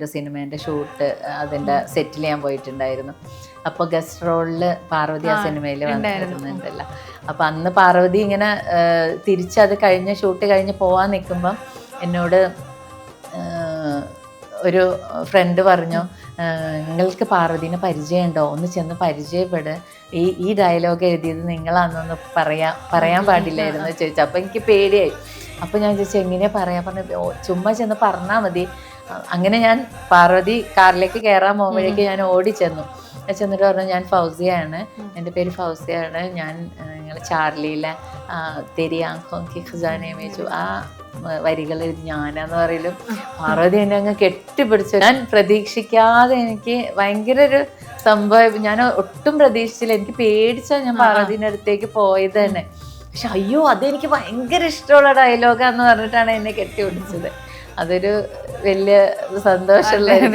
ഒരു സിനിമേൻ്റെ ഷൂട്ട് അതിൻ്റെ സെറ്റിൽ ഞാൻ പോയിട്ടുണ്ടായിരുന്നു. അപ്പോൾ ഗസ്റ്റ് റോളിൽ പാർവതി ആ സിനിമയിൽ വന്നിരുന്നുണ്ടല്ലോ. അപ്പോൾ അന്ന് പാർവതി ഇങ്ങനെ തിരിച്ചത് കഴിഞ്ഞ് ഷൂട്ട് കഴിഞ്ഞ് പോകാൻ നിൽക്കുമ്പം എന്നോട് ഒരു ഫ്രണ്ട് പറഞ്ഞു, നിങ്ങൾക്ക് പാർവതീനെ പരിചയമുണ്ടോ, ഒന്ന് ചെന്ന് പരിചയപ്പെട്, ഈ ഡയലോഗ് എഴുതിയത് നിങ്ങളാണെന്നൊന്ന് പറയാൻ പാടില്ലായിരുന്നു ചോദിച്ചു. അപ്പോൾ എനിക്ക് പേടിയായി. അപ്പോൾ ഞാൻ ചോദിച്ചു എങ്ങനെയാ പറയാൻ പറഞ്ഞു, ചുമ്മാ ചെന്ന് പറഞ്ഞാൽ മതി. അങ്ങനെ ഞാൻ പാർവതി കാറിലേക്ക് കയറാൻ പോകുമ്പോഴേക്ക് ഞാൻ ഓടി ചെന്നിട്ട് പറഞ്ഞു, ഞാൻ ഫൗസിയാണ്, എൻ്റെ പേര് ഫൗസിയാണ്, ഞാൻ നിങ്ങൾ ചാർലിയിലെ തെരി ആംഖോं की खजाने में जो ആ വരികൾ ഞാനാന്ന് പറയലും പാർവതി എന്നെ അങ്ങ് കെട്ടിപ്പിടിച്ചു. ഞാൻ പ്രതീക്ഷിക്കാതെ എനിക്ക് ഭയങ്കര ഒരു സംഭവം, ഞാൻ ഒട്ടും പ്രതീക്ഷിച്ചില്ല. എനിക്ക് പേടിച്ചാൽ ഞാൻ പാർവതിൻ്റെ അടുത്തേക്ക് പോയത് തന്നെ. പക്ഷെ അയ്യോ അതെനിക്ക് ഭയങ്കര ഇഷ്ടമുള്ള ഡയലോഗാന്ന് പറഞ്ഞിട്ടാണ് എന്നെ കെട്ടിപ്പിടിച്ചത്. അതൊരു വലിയ സന്തോഷമുള്ള